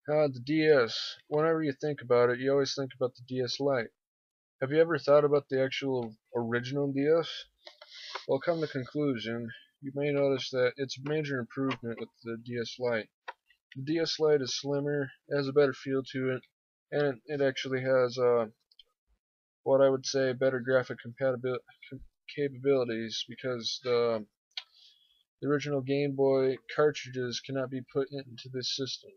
The DS. Whenever you think about it, you always think about the DS Lite. Have you ever thought about the actual original DS? Well, come to conclusion, you may notice that it's a major improvement with the DS Lite. The DS Lite is slimmer, it has a better feel to it, and it actually has what I would say better graphic capabilities because the original Game Boy cartridges cannot be put into this system.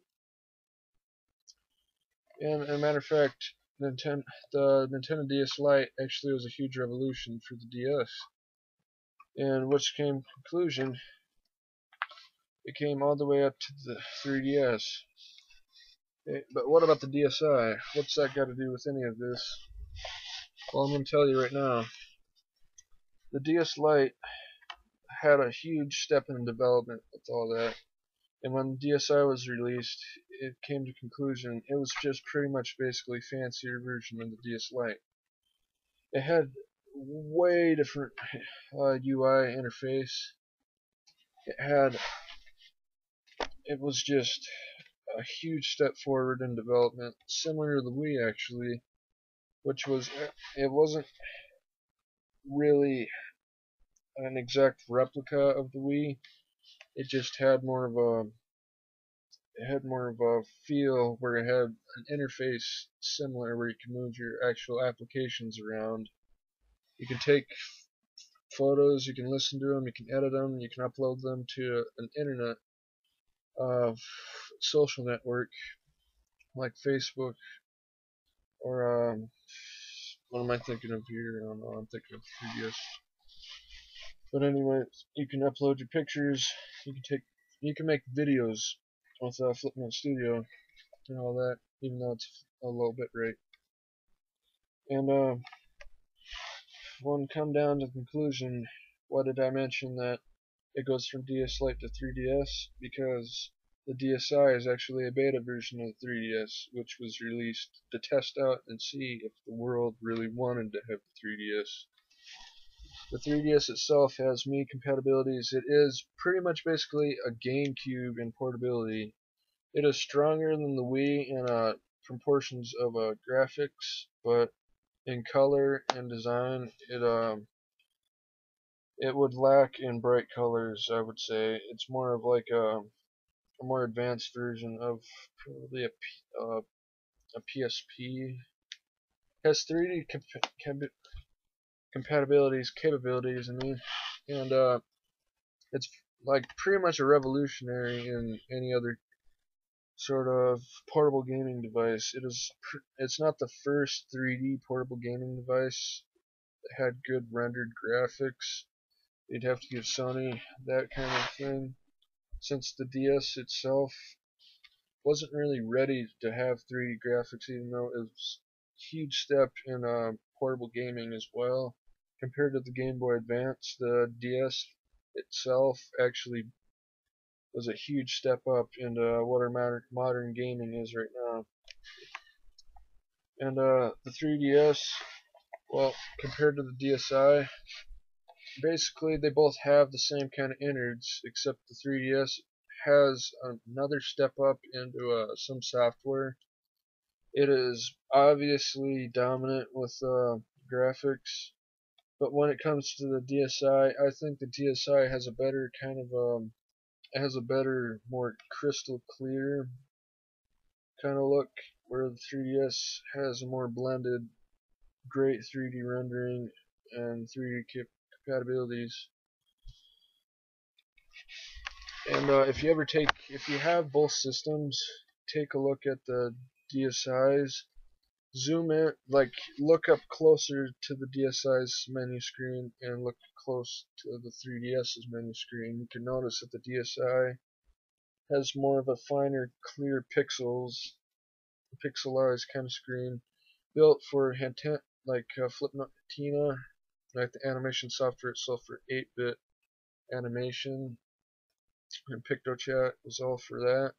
And as a matter of fact, the Nintendo DS Lite actually was a huge revolution for the DS. And which came to conclusion, it came all the way up to the 3DS. But what about the DSi? What's that got to do with any of this? Well, I'm going to tell you right now. The DS Lite had a huge step in development with all that. And when the DSi was released, it came to conclusion it was just pretty much basically a fancier version of the DS Lite. It had way different UI interface. It was just a huge step forward in development, similar to the Wii actually, which was it wasn't really an exact replica of the Wii. It just had more of a feel where it had an interface similar where you can move your actual applications around. You can take photos, you can listen to them, you can edit them, you can upload them to an internet social network like Facebook or what am I thinking of here? I don't know. I'm thinking of 3DS. But anyway, you can upload your pictures. You can make videos with Flipnote Studio and all that, even though it's a low bit rate. And when come down to the conclusion, why did I mention that it goes from DS Lite to 3DS? Because the DSi is actually a beta version of the 3DS, which was released to test out and see if the world really wanted to have the 3DS. The 3DS itself has Mii compatibilities. It is pretty much basically a GameCube in portability. It is stronger than the Wii in proportions of graphics, but in color and design, it would lack in bright colors. I would say it's more of like a more advanced version of probably a PSP. It has 3D capabilities. I mean, and it's like pretty much a revolutionary in any other sort of portable gaming device. It's not the first 3D portable gaming device that had good rendered graphics. You'd have to give Sony that kind of thing, since the DS itself wasn't really ready to have 3D graphics, even though it was a huge step in portable gaming as well. Compared to the Game Boy Advance, the DS itself actually was a huge step up into what our modern gaming is right now. And the 3DS, well, compared to the DSi, basically they both have the same kind of innards, except the 3DS has another step up into some software. It is obviously dominant with graphics, but when it comes to the DSi, I think the DSi has a better kind of it has a better, more crystal clear kind of look, where the 3DS has a more blended, great 3D rendering and 3D compatibilities. And if you have both systems, take a look at the DSi's. Zoom in, like look up closer to the DSi's menu screen and look close to the 3DS's menu screen. You can notice that the DSi has more of a finer, clear pixelized kind of screen, built for Flipnote Tina, like the animation software itself for 8-bit animation, and PictoChat was all for that.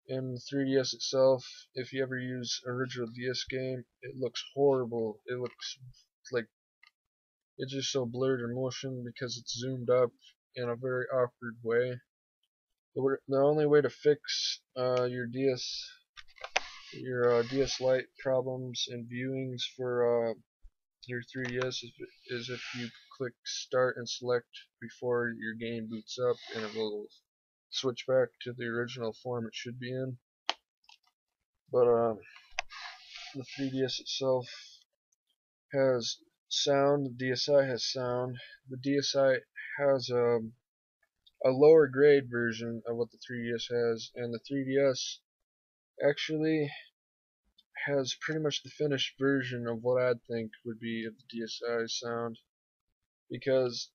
And the 3DS itself, if you ever use original DS game, it looks horrible. It looks like it's just so blurred in motion because it's zoomed up in a very awkward way. The only way to fix your DS Lite problems and viewings for your 3DS is if you click start and select before your game boots up, and it will switch back to the original form it should be in. But the 3DS itself has sound, the DSi has sound. The DSi has a lower grade version of what the 3DS has, and the 3DS actually has pretty much the finished version of what I'd think would be of the DSi sound, because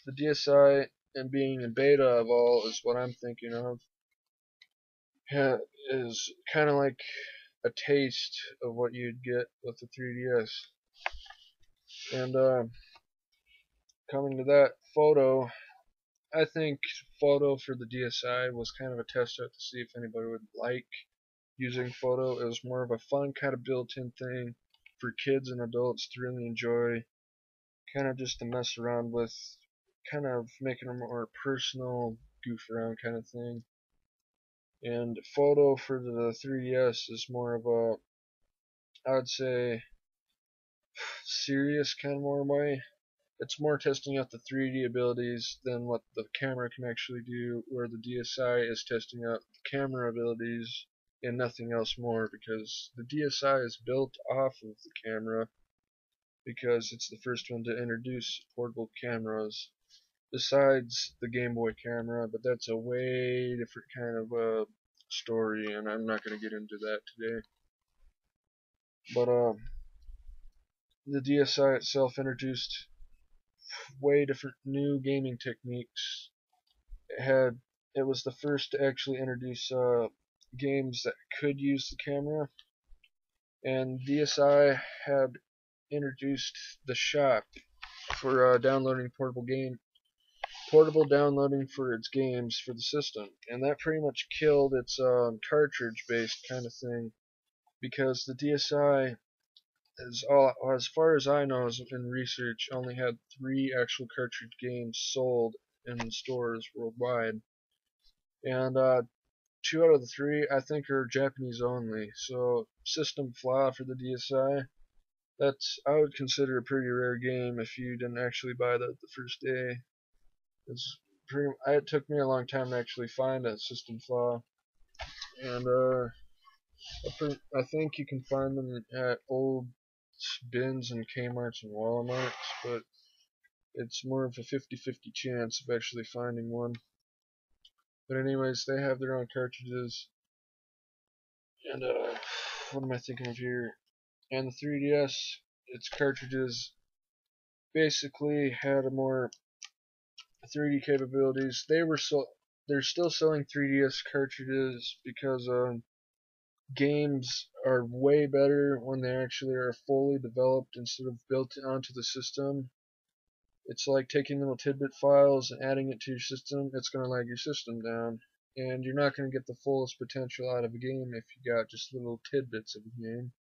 the DSi and being in beta of all is what I'm thinking of, is kind of like a taste of what you'd get with the 3DS. And coming to that, photo, I think photo for the DSi was kind of a test out to see if anybody would like using photo. It was more of a fun kind of built-in thing for kids and adults to really enjoy, kind of just to mess around with, kind of making a more personal goof around kind of thing. And photo for the 3DS is more of a, I would say, serious kind of more way. It's more testing out the 3D abilities than what the camera can actually do, where the DSi is testing out the camera abilities and nothing else more, because the DSi is built off of the camera, because it's the first one to introduce portable cameras besides the Game Boy camera, but that's a way different kind of story, and I'm not going to get into that today. But the DSi itself introduced way different new gaming techniques. It was the first to actually introduce games that could use the camera, and DSi had introduced the shop for downloading portable downloading for its games for the system, and that pretty much killed its cartridge-based kind of thing, because the DSi, as far as I know, in research, only had 3 actual cartridge games sold in stores worldwide, and 2 out of the 3 I think are Japanese only. So system flaw for the DSi. I would consider a pretty rare game if you didn't actually buy that the first day. It took me a long time to actually find a system flaw, and I think you can find them at old bins and Kmart's and Walmart's, but it's more of a 50-50 chance of actually finding one. But anyways, they have their own cartridges, and what am I thinking of here? And the 3DS, its cartridges basically had a more 3D capabilities. They're still selling 3DS cartridges because games are way better when they actually are fully developed instead of built onto the system. It's like taking little tidbit files and adding it to your system. It's going to lag your system down, and you're not going to get the fullest potential out of a game if you got just little tidbits of a game.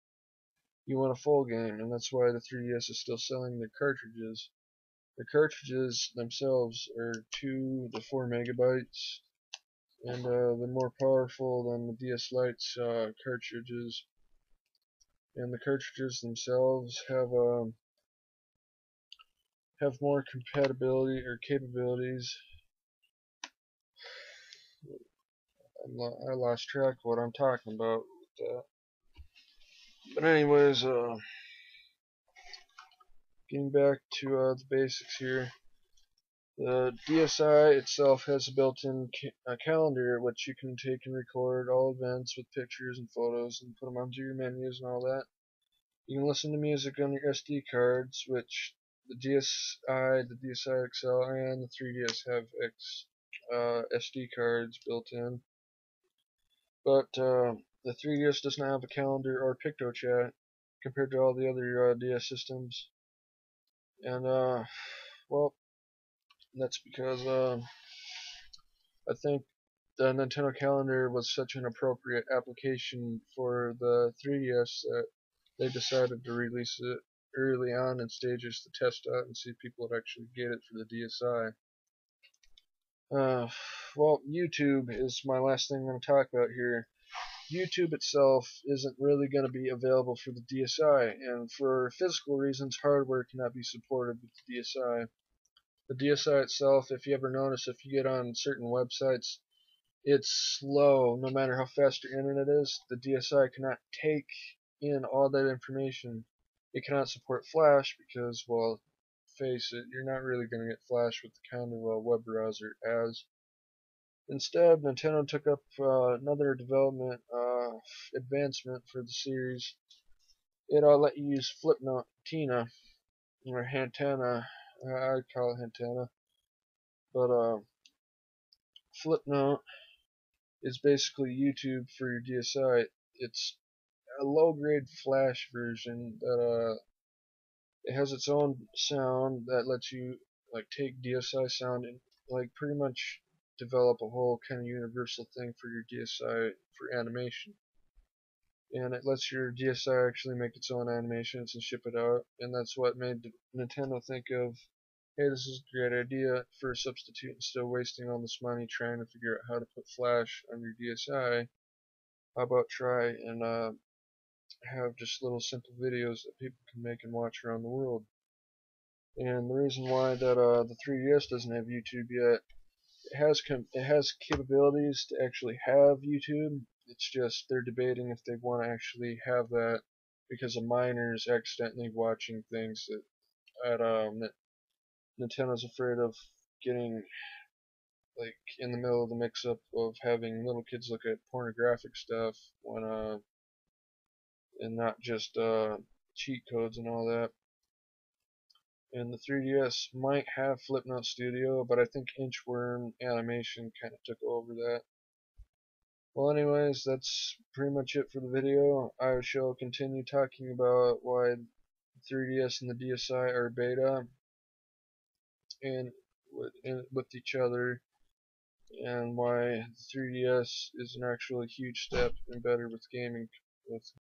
You want a full game, and that's why the 3DS is still selling their cartridges. The cartridges themselves are 2 to 4 megabytes, and they're more powerful than the DS Lite's cartridges. And the cartridges themselves have more compatibility or capabilities. I lost track of what I'm talking about with that. But anyways, getting back to the basics here. The DSi itself has a built-in calendar which you can take and record all events with pictures and photos and put them onto your menus and all that. You can listen to music on your SD cards, which the DSi, the DSi XL, and the 3DS have SD cards built in. But the 3DS does not have a calendar or PictoChat compared to all the other DS systems. And, well, that's because I think the Nintendo Calendar was such an appropriate application for the 3DS that they decided to release it early on in stages to test out and see if people would actually get it for the DSi. Uh, well, YouTube is my last thing I'm going to talk about here. YouTube itself isn't really going to be available for the DSi, and for physical reasons, hardware cannot be supported with the DSi. The DSi itself, if you ever notice, if you get on certain websites, it's slow. No matter how fast your internet is, the DSi cannot take in all that information. It cannot support Flash because, well, face it, you're not really going to get Flash with the kind of web browser as. Instead, Nintendo took up another development advancement for the series. It let you use Flipnote Tina or Hantana. I'd call it Hantana, but Flipnote is basically YouTube for your DSi. It's a low-grade Flash version that it has its own sound that lets you like take DSi sound and like pretty much develop a whole kind of universal thing for your DSi for animation. And it lets your DSi actually make its own animations and ship it out. And that's what made Nintendo think of, hey, this is a great idea for a substitute instead of wasting all this money trying to figure out how to put Flash on your DSi. How about try and have just little simple videos that people can make and watch around the world. And the reason why that the 3DS doesn't have YouTube yet, it has capabilities to actually have YouTube. It's just they're debating if they want to actually have that because of minors accidentally watching things that Nintendo's afraid of getting like in the middle of the mix-up of having little kids look at pornographic stuff when and not just cheat codes and all that. And the 3DS might have Flipnote Studio, but I think Inchworm Animation kind of took over that. Well, anyways, that's pretty much it for the video. I shall continue talking about why the 3DS and the DSi are beta and with each other, and why the 3DS is an actually huge step and better with gaming with